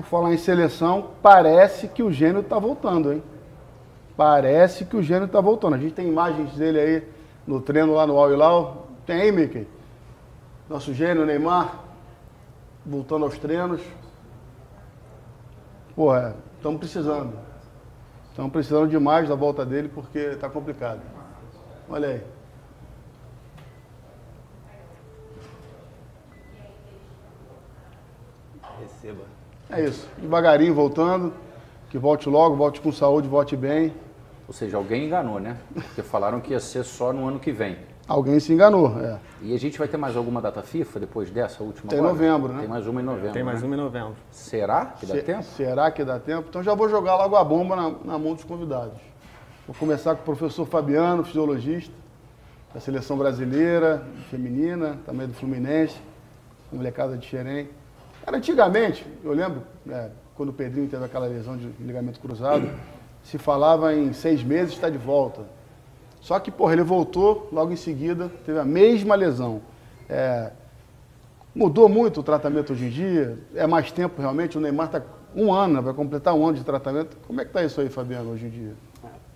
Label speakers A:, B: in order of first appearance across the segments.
A: falar em seleção, parece que o Gênio tá voltando, hein? Parece que o Gênio tá voltando. A gente tem imagens dele aí no treino lá no Al Hilal. Tem aí, Mickey? Nosso Gênio, Neymar, voltando aos treinos. Porra, estamos precisando. Estamos precisando demais da volta dele porque tá complicado. Olha aí.
B: Receba.
A: É isso. Devagarinho voltando. Que volte logo, volte com saúde, volte bem.
C: Ou seja, alguém enganou, né? Porque falaram que ia ser só no ano que vem.
A: Alguém se enganou, é.
C: E a gente vai ter mais alguma data FIFA depois dessa última?
A: Tem
C: agora?
A: novembro, né?
C: Tem mais uma em novembro.
D: Tem mais
C: né?
D: uma em novembro.
C: Será que dá tempo?
A: Será que dá tempo? Então já vou jogar logo a bomba na mão dos convidados. Vou começar com o professor Fabiano, fisiologista da seleção brasileira, feminina, também do Fluminense, molecada de Xerém. Cara, antigamente, eu lembro, quando o Pedrinho teve aquela lesão de ligamento cruzado, se falava em 6 meses está de volta. Só que, porra, ele voltou, logo em seguida, teve a mesma lesão. Mudou muito o tratamento hoje em dia? É mais tempo realmente? O Neymar está 1 ano, vai completar 1 ano de tratamento. Como é que está isso aí, Fabiano, hoje em dia?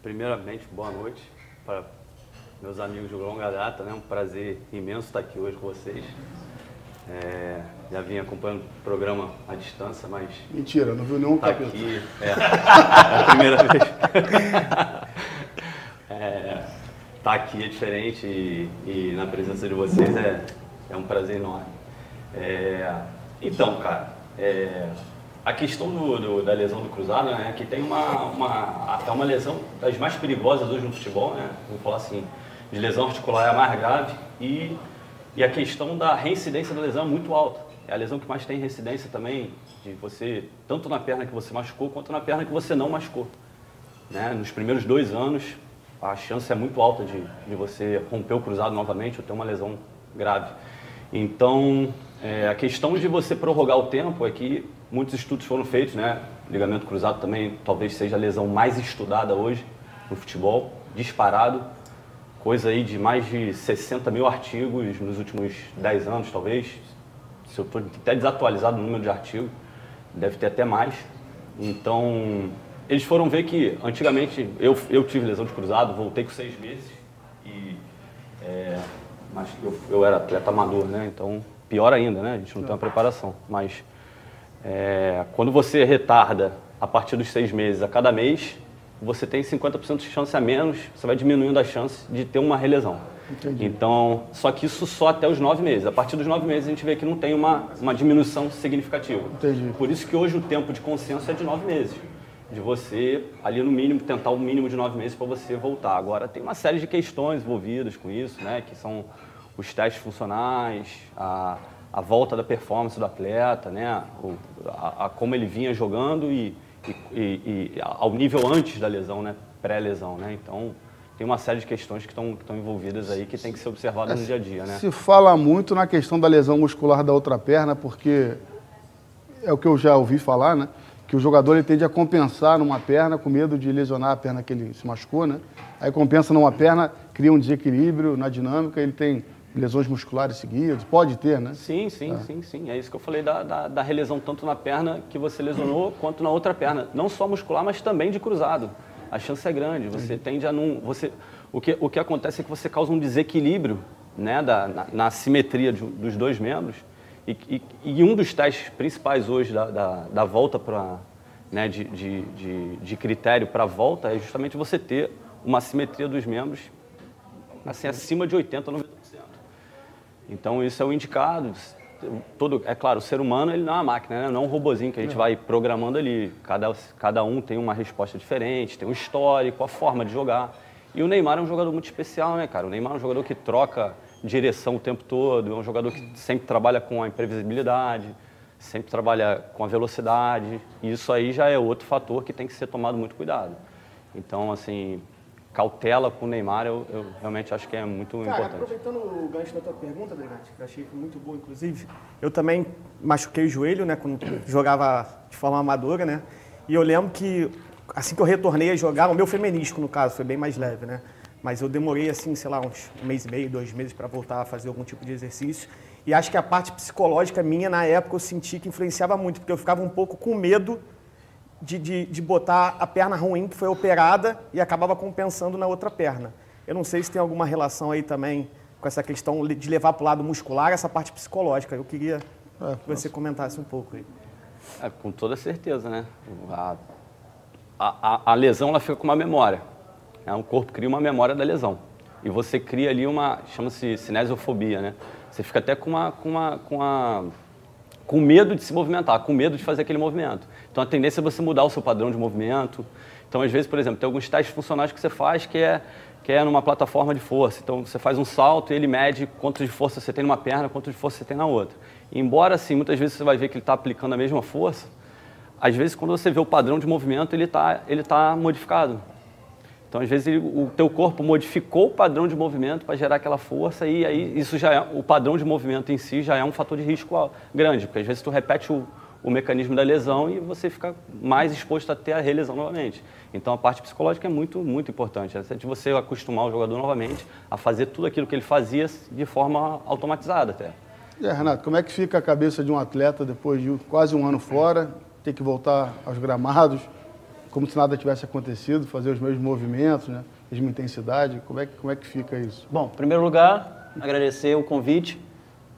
B: Primeiramente, boa noite para meus amigos de longa data, né? Um prazer imenso estar aqui hoje com vocês. Já vim acompanhando o programa à distância, mas...
A: Mentira, não viu nenhum
B: tá
A: capítulo.
B: aqui, é a primeira vez. Tá aqui é diferente e na presença de vocês é um prazer enorme. Então, cara, a questão da lesão do cruzado, né, que tem é uma lesão das mais perigosas hoje no futebol, né? Vou falar assim, de lesão articular é a mais grave e a questão da reincidência da lesão é muito alta. É a lesão que mais tem reincidência também, de você, tanto na perna que você machucou, quanto na perna que você não machucou. Né? Nos primeiros 2 anos, a chance é muito alta de você romper o cruzado novamente ou ter uma lesão grave. Então, a questão de você prorrogar o tempo é que muitos estudos foram feitos, né? Ligamento cruzado também talvez seja a lesão mais estudada hoje no futebol, disparado. Coisa aí de mais de 60 mil artigos nos últimos 10 anos, talvez. Se eu estou até desatualizado no número de artigos, deve ter até mais. Então, eles foram ver que, antigamente, eu tive lesão de cruzado, voltei com 6 meses, mas eu era atleta amador, né? Então, pior ainda, né? A gente não tem uma preparação. Mas, quando você retarda a partir dos 6 meses a cada mês, você tem 50% de chance a menos, você vai diminuindo a chance de ter uma relesão.
A: Entendi.
B: Então, só que isso só até os 9 meses. A partir dos 9 meses a gente vê que não tem uma diminuição significativa.
A: Entendi.
B: Por isso que hoje o tempo de consenso é de 9 meses. De você, ali no mínimo, tentar o mínimo de 9 meses para você voltar. Agora, tem uma série de questões envolvidas com isso, né? Que são os testes funcionais, a volta da performance do atleta, né? Como ele vinha jogando e ao nível antes da lesão, né? Pré-lesão, né? Então, tem uma série de questões que estão envolvidas aí que tem que ser observadas no dia a dia, né?
A: Se fala muito na questão da lesão muscular da outra perna, porque é o que eu já ouvi falar, né? Que o jogador ele tende a compensar numa perna com medo de lesionar a perna que ele se machucou, né? Aí compensa numa perna, cria um desequilíbrio na dinâmica, ele tem lesões musculares seguidas, pode ter, né?
B: Sim. É isso que eu falei da relesão tanto na perna que você lesionou, quanto na outra perna. Não só muscular, mas também de cruzado. A chance é grande. Você tende a não... O que acontece é que você causa um desequilíbrio, né, na simetria dos 2 membros. E um dos testes principais hoje da volta para, né, de critério para a volta é justamente você ter uma simetria dos membros assim, acima de 80%, 90%. Então isso é o indicado. É claro, o ser humano ele não é uma máquina, né? Não é um robozinho que a gente vai programando ali. Cada um tem uma resposta diferente, tem um histórico, a forma de jogar. E o Neymar é um jogador muito especial, né, cara? O Neymar é um jogador que troca direção o tempo todo, é um jogador que sempre trabalha com a imprevisibilidade, sempre trabalha com a velocidade. E isso aí já é outro fator que tem que ser tomado muito cuidado. Então, assim, cautela com o Neymar, eu realmente acho que é muito importante.
D: Aproveitando o gancho da tua pergunta, Degatti, que eu achei muito boa, inclusive, eu também machuquei o joelho, né, quando jogava de forma amadora, né, e eu lembro que, assim que eu retornei a jogar, o meu foi menisco, no caso, foi bem mais leve, né, mas eu demorei, assim, sei lá, uns 1 mês e meio, 2 meses para voltar a fazer algum tipo de exercício, E acho que a parte psicológica minha, na época, eu senti que influenciava muito, porque eu ficava um pouco com medo de botar a perna ruim que foi operada e acabava compensando na outra perna. Eu não sei se tem alguma relação aí também com essa questão de levar para o lado muscular, essa parte psicológica. Eu queria que você comentasse um pouco aí.
B: Com toda certeza, né? A lesão, ela fica com uma memória. O corpo cria uma memória da lesão. E você cria ali chama-se cinesiofobia, né? Você fica até com medo de se movimentar, com medo de fazer aquele movimento. Então, a tendência é você mudar o seu padrão de movimento. Então, às vezes, por exemplo, tem alguns testes funcionais que você faz que é numa plataforma de força. Então, você faz um salto e ele mede quanto de força você tem numa perna, quanto de força você tem na outra. E, embora, assim, muitas vezes você vai ver que ele está aplicando a mesma força, às vezes, quando você vê o padrão de movimento, ele tá modificado. Então, às vezes, o teu corpo modificou o padrão de movimento para gerar aquela força e aí isso já o padrão de movimento em si já é um fator de risco grande, porque às vezes tu repete o mecanismo da lesão e você fica mais exposto a ter a relesão novamente. Então, a parte psicológica é muito, muito importante. É de você acostumar o jogador novamente a fazer tudo aquilo que ele fazia de forma automatizada até.
A: Renato, como é que fica a cabeça de um atleta depois de quase um ano fora, ter que voltar aos gramados, como se nada tivesse acontecido, fazer os mesmos movimentos, né? Mesma intensidade, como é que fica isso?
E: Bom, em primeiro lugar, agradecer o convite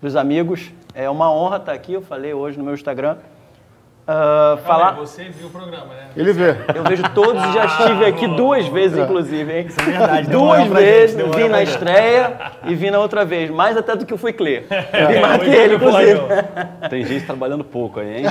E: dos amigos. É uma honra estar aqui, eu falei hoje no meu Instagram.
F: Você viu o programa, né?
A: Ele vê.
E: Eu vejo todos e já estive aqui 2 vezes, inclusive, hein?
F: Isso é verdade.
E: 2 vezes, vim na estreia e vim na outra vez. Mais até do que eu fui Clê. Vim mais do que ele, inclusive.
B: Tem gente trabalhando pouco aí, hein?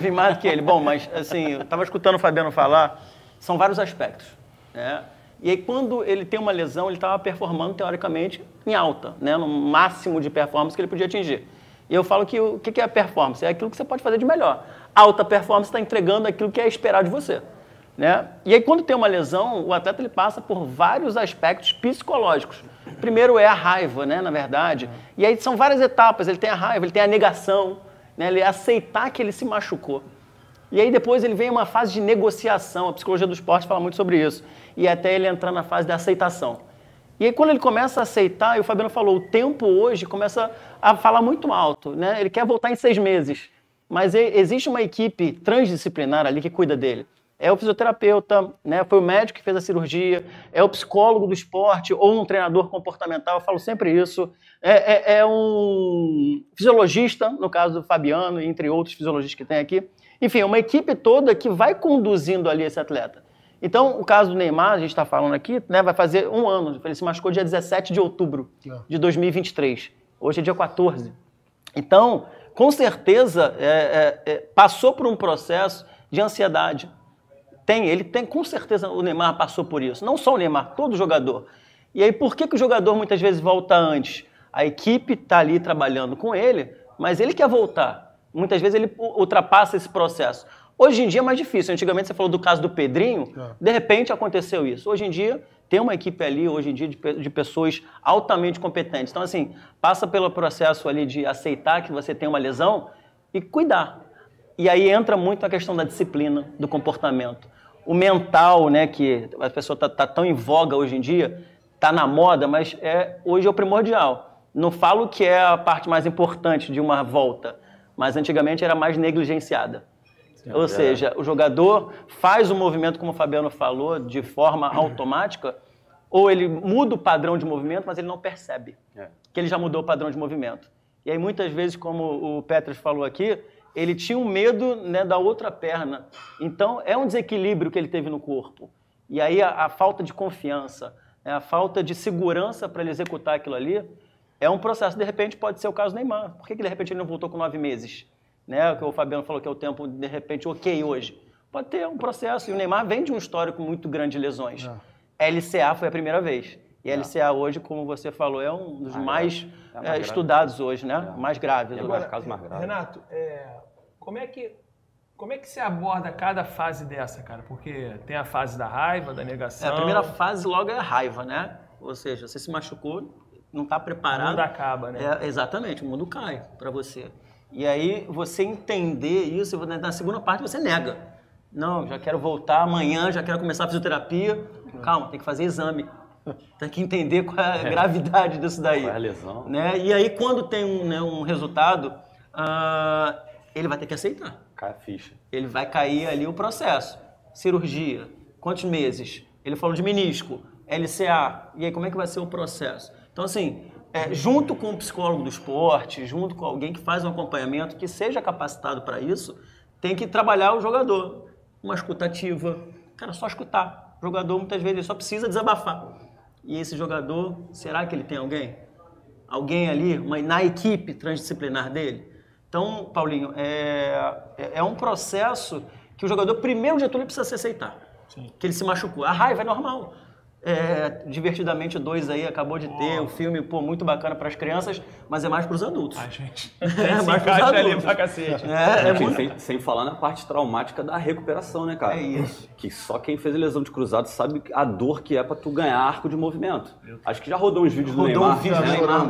E: Vim mais do que ele. Bom, mas assim, eu estava escutando o Fabiano falar, são vários aspectos, né? E aí, quando ele tem uma lesão, ele estava performando, teoricamente, em alta, né? No máximo de performance que ele podia atingir. E eu falo que o que é a performance? É aquilo que você pode fazer de melhor. Alta performance está entregando aquilo que é esperado de você, né? E aí, quando tem uma lesão, o atleta ele passa por vários aspectos psicológicos. Primeiro é a raiva, né, na verdade. E aí são várias etapas. Ele tem a raiva, ele tem a negação, né? Ele aceitar que ele se machucou. E aí depois ele vem uma fase de negociação. A psicologia do esporte fala muito sobre isso. E até ele entrar na fase da aceitação. E aí quando ele começa a aceitar, e o Fabiano falou, o tempo hoje começa a falar muito alto, né? Ele quer voltar em 6 meses. Mas existe uma equipe transdisciplinar ali que cuida dele. É o fisioterapeuta, né? Foi o médico que fez a cirurgia, é o psicólogo do esporte ou um treinador comportamental, eu falo sempre isso. É um fisiologista, no caso do Fabiano, entre outros fisiologistas que tem aqui. Enfim, é uma equipe toda que vai conduzindo ali esse atleta. Então, o caso do Neymar, a gente está falando aqui, né, vai fazer 1 ano. Ele se machucou dia 17 de outubro de 2023. Hoje é dia 14. Então, com certeza, passou por um processo de ansiedade. Com certeza o Neymar passou por isso. Não só o Neymar, todo jogador. E aí, por que o jogador muitas vezes volta antes? A equipe está ali trabalhando com ele, mas ele quer voltar. Muitas vezes ele ultrapassa esse processo. Hoje em dia é mais difícil. Antigamente você falou do caso do Pedrinho, de repente aconteceu isso. Hoje em dia tem uma equipe ali, hoje em dia, de pessoas altamente competentes. Então, assim, passa pelo processo ali de aceitar que você tem uma lesão e cuidar. E aí entra muito a questão da disciplina, do comportamento. O mental, né, que a pessoa tá tão em voga hoje em dia, tá na moda, mas hoje é o primordial. Não falo que é a parte mais importante de uma volta, mas antigamente era mais negligenciada. Ou seja, o jogador faz o movimento, como o Fabiano falou, de forma automática, ou ele muda o padrão de movimento, mas ele não percebe que ele já mudou o padrão de movimento. E aí, muitas vezes, como o Petros falou aqui, ele tinha um medo, né, da outra perna. Então, é um desequilíbrio que ele teve no corpo. E aí, a falta de confiança, né, a falta de segurança para ele executar aquilo ali, é um processo. De repente, pode ser o caso do Neymar. Por que de repente ele não voltou com 9 meses? Né, o que o Fabiano falou que é o tempo, de repente, ok hoje. Pode ter um processo. E o Neymar vem de um histórico muito grande de lesões. LCA foi a primeira vez. E LCA hoje, como você falou, é um dos mais estudados hoje, né? Mais graves.
F: Agora, Renato, como é que você aborda cada fase dessa, cara? Porque tem a fase da raiva, da negação...
E: A primeira fase logo é a raiva, né? Ou seja, você se machucou, não está preparado...
F: O mundo acaba, né?
E: Exatamente, o mundo cai para você. E aí, você entender isso, na segunda parte você nega. Não, já quero voltar amanhã, já quero começar a fisioterapia. Calma, tem que fazer exame. Tem que entender qual é a gravidade disso daí.
B: Qual é a lesão?
E: Né? E aí, quando tem um resultado, ele vai ter que aceitar.
B: Cai a ficha.
E: Ele vai cair ali o processo. Cirurgia, quantos meses? Ele falou de menisco, LCA. E aí, como é que vai ser o processo? Então, assim, junto com o psicólogo do esporte, junto com alguém que faz um acompanhamento, que seja capacitado para isso, tem que trabalhar o jogador. Uma escutativa. Cara, só escutar. O jogador, muitas vezes, ele só precisa desabafar. E esse jogador, será que ele tem alguém? Alguém ali, na equipe transdisciplinar dele? Então, Paulinho, é um processo que o jogador, primeiro de tudo, ele precisa se aceitar. Sim. Que ele se machucou. A raiva é normal. Divertidamente 2 aí acabou de ter um filme muito bacana para as crianças, mas é mais para os adultos.
F: A gente
E: mais para os adultos.
F: pra cacete.
B: Sem falar na parte traumática da recuperação, né, cara?
E: É isso.
B: Que só quem fez a lesão de cruzado sabe a dor que é para tu ganhar arco de movimento. Acho que já rodou uns vídeos do Neymar,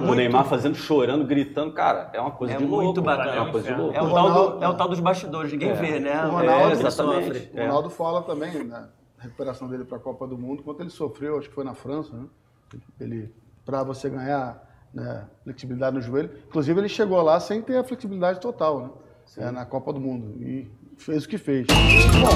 B: do Neymar fazendo, chorando, gritando. Cara, é uma coisa de louco.
E: Muito bacana.
B: É uma coisa de louco.
E: É o tal dos bastidores, ninguém vê, né?
A: O Ronaldo,
B: exatamente.
A: O Ronaldo fala também, né? Recuperação dele para a Copa do Mundo, quanto ele sofreu, acho que foi na França, né? Para você ganhar, né, flexibilidade no joelho. Inclusive, ele chegou lá sem ter a flexibilidade total, né? Na Copa do Mundo. E fez o que fez. Bom,